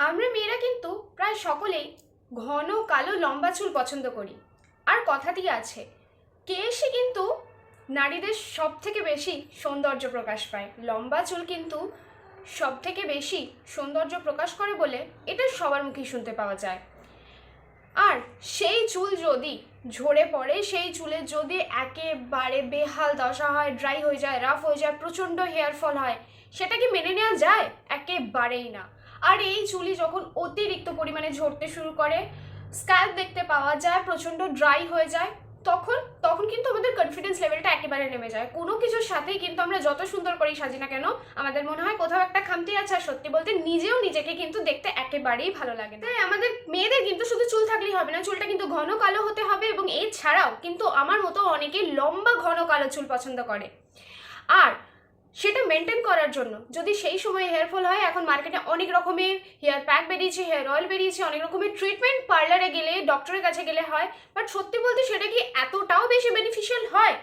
আমরা মেয়েরা কিন্তু প্রায় সকলেই ঘন কালো লম্বা চুল পছন্দ করি। আর কথাতেই আছে, কেশই কিন্তু নারীদের সব থেকে বেশি সৌন্দর্য প্রকাশ পায়। লম্বা চুল কিন্তু সব থেকে বেশি সৌন্দর্য প্রকাশ করে বলে এটা সবার মুখেই শুনতে পাওয়া যায়। আর সেই চুল যদি ঝরে পড়ে, সেই চুলে যদি একেবারে বেহাল দশা হয়, ড্রাই হয়ে যায়, রাফ হয়ে যায়, প্রচণ্ড হেয়ার ফল হয়, সেটা কি মেনে নেওয়া যায়? একেবারেই না। আর এই চুলই যখন অতিরিক্ত পরিমাণে ঝরতে শুরু করে, স্ক্যাল্প দেখতে পাওয়া যায়, প্রচণ্ড ড্রাই হয়ে যায়, তখন তখন কিন্তু আমাদের কনফিডেন্স লেভেলটা একেবারে নেমে যায়। কোনো কিছুর সাথেই কিন্তু আমরা যত সুন্দর করেই সাজি না কেন, আমাদের মনে হয় কোথাও একটা খামতি আছে। আর সত্যি বলতে নিজেও নিজেকে কিন্তু দেখতে একেবারেই ভালো লাগে না। তাই আমাদের মেয়েদের কিন্তু শুধু চুল থাকলেই হবে না, চুলটা কিন্তু ঘন কালো হতে হবে। এবং এছাড়াও কিন্তু আমার মতো অনেকেই লম্বা ঘন কালো চুল পছন্দ করে। আর সেটা মেনটেন করার জন্য যদি সেই সময় হেয়ার ফল হয়, এখন মার্কেটে অনেক রকমের হেয়ার প্যাক বেরিয়েছে, হেয়ার অয়েল বেরিয়েছে, অনেক রকমের ট্রিটমেন্ট পার্লারে গেলে, ডক্টরের কাছে গেলে হয়। বাট সত্যি বলতে সেটা কি এতটাও বেশি বেনিফিশিয়াল হয়?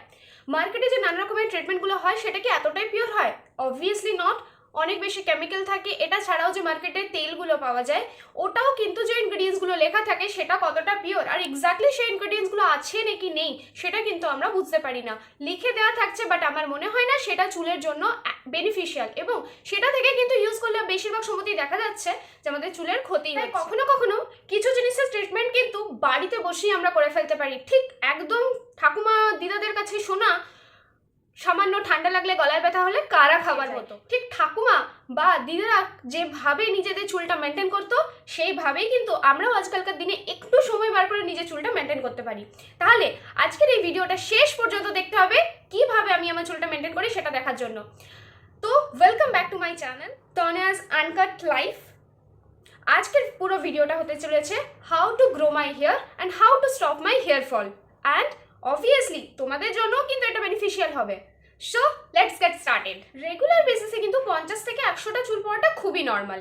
মার্কেটে যে নানা রকমের ট্রিটমেন্টগুলো হয় সেটা কি এতটাই পিওর হয়? Obviously not. অনেক বেশি কেমিক্যাল থাকে। এটা ছাড়াও যে মার্কেটে তেলগুলো পাওয়া যায়, ওটাও কিন্তু যে ইনগ্রিডিয়েন্টসগুলো লেখা থাকে সেটা কতটা পিওর আর এক্স্যাক্টলি সেই ইনগ্রিডিয়েন্টসগুলো আছে নাকি নেই সেটা কিন্তু আমরা বুঝতে পারি না। লিখে দেওয়া থাকছে, বাট আমার মনে হয় না সেটা চুলের জন্য বেনিফিশিয়াল। এবং সেটা থেকে কিন্তু ইউজ করলে বেশিরভাগ সময়তেই দেখা যাচ্ছে যে আমাদের চুলের ক্ষতি হয়। কখনো কখনো কিছু জিনিসের ট্রিটমেন্ট কিন্তু বাড়িতে বসেই আমরা করে ফেলতে পারি। ঠিক একদম ঠাকুমা দিদাদের কাছে শোনা, সামান্য ঠান্ডা লাগলে গলায় ব্যথা হলে কারা খাবার মতো, ঠিক ঠাকুমা বা দিদিরা যেভাবে নিজেদের চুলটা মেনটেন করতো সেইভাবেই কিন্তু আমরাও আজকালকার দিনে একটু সময় বার করে নিজের চুলটা মেনটেন করতে পারি। তাহলে আজকের এই ভিডিওটা শেষ পর্যন্ত দেখতে হবে কিভাবে আমি আমার চুলটা মেনটেন করি সেটা দেখার জন্য। তো welcome back to my channel Tanoyaz uncut life. আজকের পুরো ভিডিওটা হতে চলেছে how to grow my hair and how to stop my hair fall. And obviously তোমাদের জন্য কিন্তু এটা বেনিফিশিয়াল হবে। So let's get started. Regular বেসিসে কিন্তু 50 থেকে 100টা চুল পড়াটা খুবই নর্মাল।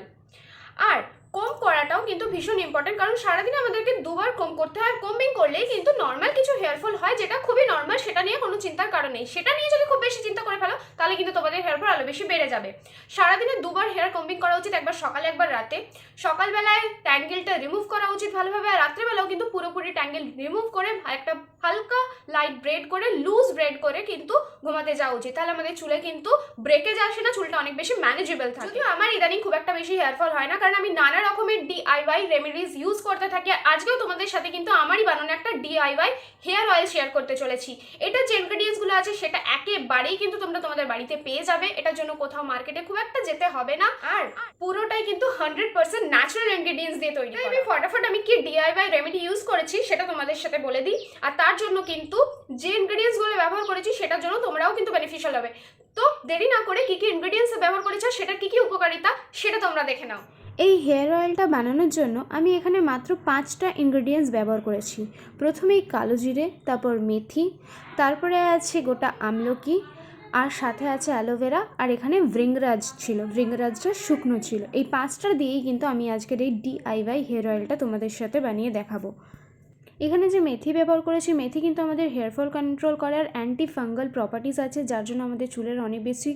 আর কম করাটাও কিন্তু ভীষণ ইম্পর্টেন্ট, কারণ সারাদিনে আমাদেরকে দুবার কম করতে হয়। কম্বিং করলেই কিন্তু নর্মাল কিছু হেয়ার ফল হয়, যেটা খুবই নর্মাল, সেটা নিয়ে কোনো চিন্তার কারণ নেই। সেটা নিয়ে যদি খুব বেশি চিন্তা করে ফেলো তাহলে কিন্তু তোমাদের হেয়ার ফল আরও বেশি বেড়ে যাবে। সারাদিনে দুবার হেয়ার কম্বিং করা উচিত, একবার সকালে একবার রাতে। সকালবেলায় ট্যাঙ্গেলটা রিমুভ করা উচিত ভালোভাবে, আর রাত্রেবেলাও কিন্তু পুরোপুরি ট্যাঙ্গেল রিমুভ করে একটা হালকা লাইট ব্রেড করে, লুজ ব্রেড করে কিন্তু ঘুমাতে যাওয়া উচিত। তাহলে আমাদের চুলে কিন্তু ব্রেকেজ আসে না, চুলটা অনেক বেশি ম্যানেজেবল থাকে। যদিও আমার ইদানিং খুব একটা বেশি হেয়ার ফল হয় না, কারণ আমি নানা রকমের DIY রেমেডিজ ইউজ করতে থাকি। আজকেও তোমাদের সাথে কিন্তু আমারই বানানো একটা DIY হেয়ার অয়েল শেয়ার করতে চলেছি। এটা যে ইনগ্রেডিয়েন্টসগুলো আছে সেটা একেবারেই কিন্তু তোমরা তোমাদের বাড়িতে পেয়ে যাবে। এটার জন্য কোথাও মার্কেটে খুব একটা যেতে হবে না, আর পুরোটাই কিন্তু 100% ন্যাচারাল ইনগ্রেডিয়েন্টস দিয়ে তৈরি। আমি ফটাফট আমি কি DIY রেমেডি ইউজ করেছি সেটা তোমাদের সাথে বলে দিই। আর তার জন্য কিন্তু যে ইনগ্রেডিয়েন্টসগুলো ব্যবহার করেছি সেটার জন্য তোমরাও কিন্তু বেনিফিশিয়াল হবে। তো দেরি না করে কি কি ইনগ্রেডিয়েন্টস ব্যবহার করেছো, সেটা কি কি উপকারিতা সেটা তোমরা দেখে নাও। এই হেয়ার অয়েলটা বানানোর জন্য আমি এখানে মাত্র 5টা ইনগ্রেডিয়েন্টস ব্যবহার করেছি। প্রথমেই কালো জিরে, তারপর মেথি, তারপরে আছে গোটা আমলকি, আর সাথে আছে অ্যালোভেরা, আর এখানে ভৃঙ্গরাজ ছিল, ভৃঙ্গরাজটা শুকনো ছিল। এই 5টা দিয়েই কিন্তু আমি আজকের এই DIY হেয়ার অয়েলটা তোমাদের সাথে বানিয়ে দেখাবো। এখানে যে মেথি ব্যবহার করেছি, মেথি কিন্তু আমাদের হেয়ার ফল কন্ট্রোল করার অ্যান্টি ফাঙ্গাল প্রপার্টিস আছে, যার জন্য আমাদের চুলের অনেক বেশি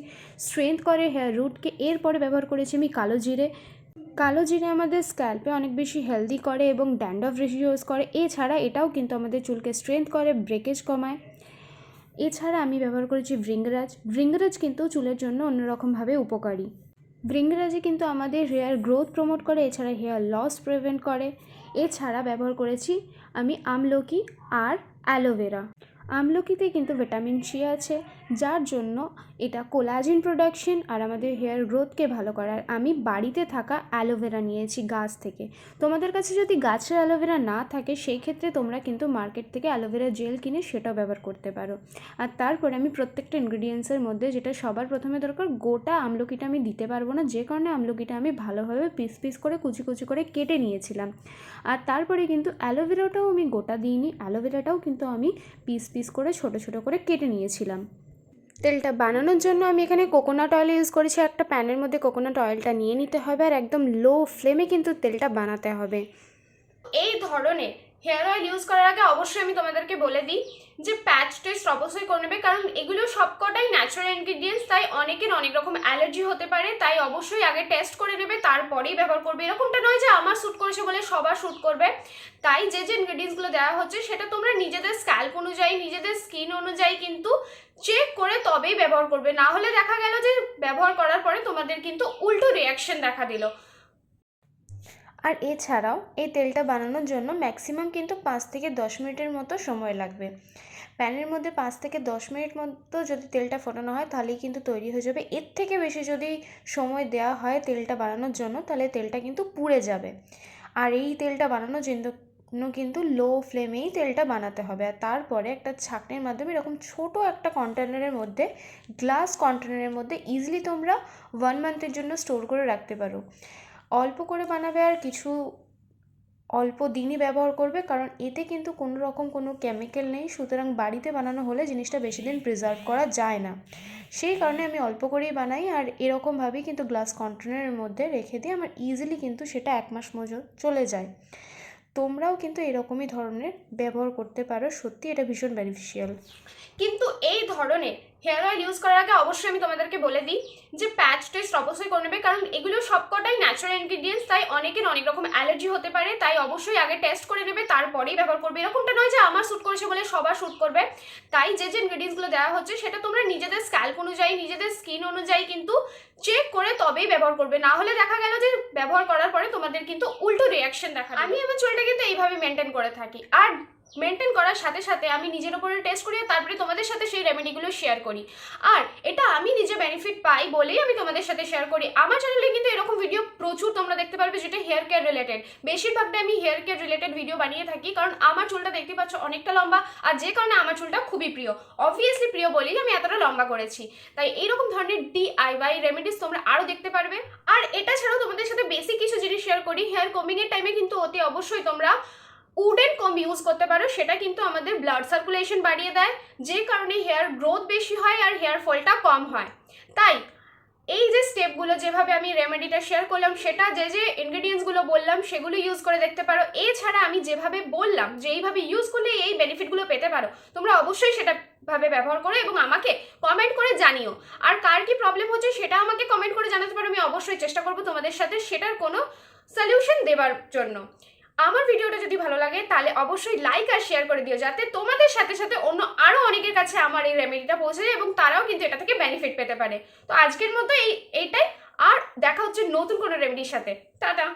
স্ট্রেংথ করে হেয়ার রুটকে। এরপরে ব্যবহার করেছি আমি কালো জিরে। কালো জিরে আমাদের স্ক্যাল্পে অনেক বেশি হেলদি করে এবং ড্যান্ড্রফ রিডিউস করে। এছাড়া এটাও কিন্তু আমাদের চুলকে স্ট্রেংথ করে, ব্রেকেজ কমায়। এছাড়া আমি ব্যবহার করেছি ভৃঙ্গরাজ। ভৃঙ্গরাজ কিন্তু চুলের জন্য অন্যরকমভাবে উপকারী। ভৃঙ্গরাজে কিন্তু আমাদের হেয়ার গ্রোথ প্রমোট করে, এছাড়া হেয়ার লস প্রিভেন্ট করে। এছাড়া ব্যবহার করেছি আমি আমলকি আর অ্যালোভেরা। আমলকিতে কিন্তু ভিটামিন সি আছে, যার জন্য এটা কোলাজেন প্রোডাকশন আর আমাদের হেয়ার গ্রোথকে ভালো করে। আর আমি বাড়িতে থাকা অ্যালোভেরা নিয়েছি গাছ থেকে। তোমাদের কাছে যদি গাছের অ্যালোভেরা না থাকে সেই ক্ষেত্রে তোমরা কিন্তু মার্কেট থেকে অ্যালোভেরা জেল কিনে সেটাও ব্যবহার করতে পারো। আর তারপরে আমি প্রত্যেকটা ইনগ্রিডিয়েন্টসের মধ্যে যেটা সবার প্রথমে দরকার, গোটা আমলকিটা আমি দিতে পারবো না, যে কারণে আমলকিটা আমি ভালোভাবে পিস পিস করে কুচি কুচি করে কেটে নিয়েছিলাম। আর তারপরে কিন্তু অ্যালোভেরাটাও আমি গোটা দিইনি, অ্যালোভেরাটাও কিন্তু আমি পিস পিস করে ছোট ছোট করে কেটে নিয়েছিলাম। তেলটা বানানোর জন্য আমি এখানে কোকোনাট অয়েল ইউজ করেছি। একটা প্যানের মধ্যে কোকোনাট অয়েলটা নিয়ে নিতে হবে, আর একদম লো ফ্লেমে কিন্তু তেলটা বানাতে হবে। এই ধরনের হেয়ার অয়েল ইউজ করার আগে অবশ্যই আমি তোমাদেরকে বলে দিই যে প্যাচ টেস্ট অবশ্যই করে নেবে, কারণ এগুলো সবকটাই ন্যাচারাল ইনগ্রিডিয়েন্টস, তাই অনেকের অনেক রকম অ্যালার্জি হতে পারে, তাই অবশ্যই আগে টেস্ট করে নেবে তারপরেই ব্যবহার করবে। এরকমটা নয় যে আমার শ্যুট করেছে বলে সবার শ্যুট করবে। তাই যে যে ইনগ্রিডিয়েন্টসগুলো দেওয়া হচ্ছে সেটা তোমরা নিজেদের স্ক্যাল্প অনুযায়ী, নিজেদের স্কিন অনুযায়ী কিন্তু চেক করে তবেই ব্যবহার করবে, না হলে দেখা গেল যে ব্যবহার করার পরে তোমাদের কিন্তু উল্টো রিয়াকশন দেখা দিল। আর এছাড়াও এই তেলটা বানানোর জন্য ম্যাক্সিমাম কিন্তু 5 থেকে 10 মিনিটের মতো সময় লাগবে। প্যানের মধ্যে 5 থেকে 10 মিনিট মতো যদি তেলটা ফোটানো হয় তাহলেই কিন্তু তৈরি হয়ে যাবে। এর থেকে বেশি যদি সময় দেওয়া হয় তেলটা বানানোর জন্য তাহলে তেলটা কিন্তু পুড়ে যাবে। আর এই তেলটা বানানোর জন্য কিন্তু লো ফ্লেমেই তেলটা বানাতে হবে। আর তারপরে একটা ছাঁকনির মাধ্যমে এরকম ছোট একটা কন্টেনারের মধ্যে, গ্লাস কন্টেনারের মধ্যে ইজিলি তোমরা 1 মান্থের জন্য স্টোর করে রাখতে পারো। অল্প করে বানাবে আর কিছু অল্প দিনই ব্যবহার করবে, কারণ এতে কিন্তু কোনো রকম কোনো কেমিক্যাল নেই, সুতরাং বাড়িতে বানানো হলে জিনিসটা বেশি দিন প্রিজার্ভ করা যায় না। সেই কারণে আমি অল্প করেই বানাই, আর এরকমভাবেই কিন্তু গ্লাস কন্টেনারের মধ্যে রেখে দিই, আমার ইজিলি কিন্তু সেটা 1 মাস মতো চলে যায়। তোমরাও কিন্তু এরকমই ধরনের ব্যবহার করতে পারো, সত্যি এটা ভীষণ বেনিফিশিয়াল। কিন্তু এই ধরনের হেয়ার অয়েল ইউজ করার আগে অবশ্যই আমি তোমাদেরকে বলে দিই যে প্যাচ টেস্ট অবশ্যই করে নেবে, কারণ এগুলো সবকটাই ন্যাচারাল ইনগ্রিডিয়েন্টস, তাই অনেকের অনেক রকম অ্যালার্জি হতে পারে, তাই অবশ্যই আগে টেস্ট করে নেবে তারপরেই ব্যবহার করবে। এরকমটা নয় যে আমার শ্যুট করেছে বলে সবার শ্যুট করবে। তাই যে যে ইনগ্রিডিয়েন্টসগুলো দেওয়া হচ্ছে সেটা তোমরা নিজেদের স্ক্যাল্প অনুযায়ী, নিজেদের স্কিন অনুযায়ী কিন্তু চেক করে তবেই ব্যবহার করবে, না হলে দেখা গেল যে ব্যবহার করার পরে তোমাদের কিন্তু উল্টো রিয়াকশন দেখা দিল। আমি আমার চুলটা কিন্তু এইভাবে মেনটেন করে থাকি, আর মেনটেন করার সাথে সাথে আমি নিজের উপরে টেস্ট করি আর তারপরে তোমাদের সাথে সেই রেমেডিগুলো শেয়ার করি। আর এটা আমি নিজে বেনিফিট পাই বলেই আমি তোমাদের সাথে শেয়ার করি। আমার চ্যানেলে কিন্তু এরকম ভিডিও প্রচুর তোমরা দেখতে পারবে যেটা হেয়ার কেয়ার রিলেটেড। বেশিরভাগটা আমি হেয়ার কেয়ার রিলেটেড ভিডিও বানিয়ে থাকি, কারণ আমার চুলটা দেখতে পাচ্ছ অনেকটা লম্বা, আর যে কারণে আমার চুলটা খুবই প্রিয়, অবভিয়াসলি প্রিয় বলেই আমি এতটা লম্বা করেছি। তাই এইরকম ধরনের DIY রেমেডিস তোমরা আরও দেখতে পারবে। আর এটা ছাড়াও তোমাদের সাথে বেসিক কিছু জিনিস শেয়ার করি। হেয়ার কমিংয়ের টাইমে কিন্তু অতি অবশ্যই তোমরা উডেন কম্ব ইউজ করতে পারো, সেটা কিন্তু আমাদের ব্লাড সার্কুলেশন বাড়িয়ে দেয়, যে কারণে হেয়ার গ্রোথ বেশি হয় আর হেয়ার ফলটা কম হয়। তাই এই যে স্টেপগুলো যেভাবে আমি রেমেডিটা শেয়ার করলাম, সেটা যে যে ইনগ্রিডিয়েন্টসগুলো বললাম সেগুলো ইউজ করে দেখতে পারো। এছাড়া আমি যেভাবে বললাম যে এইভাবে ইউজ করলে এই বেনিফিটগুলো পেতে পারো, তোমরা অবশ্যই সেটা ভাবে ব্যবহার করো এবং আমাকে কমেন্ট করে জানিও। আর কার কি প্রবলেম হচ্ছে সেটা আমাকে কমেন্ট করে জানাতে পারো, আমি অবশ্যই চেষ্টা করবো তোমাদের সাথে সেটার কোনো সলিউশন দেওয়ার জন্য। আমার ভিডিওটা যদি ভালো লাগে তাহলে অবশ্যই লাইক আর শেয়ার করে দিও, যাতে তোমাদের সাথে সাথে অন্য আরও অনেকের কাছে আমার এই রেমেডিটা পৌঁছে যায় এবং তারাও কিন্তু এটা থেকে বেনিফিট পেতে পারে। তো আজকের মতো এইটাই, আর দেখা হচ্ছে নতুন কোনো রেমেডির সাথে। টাটা।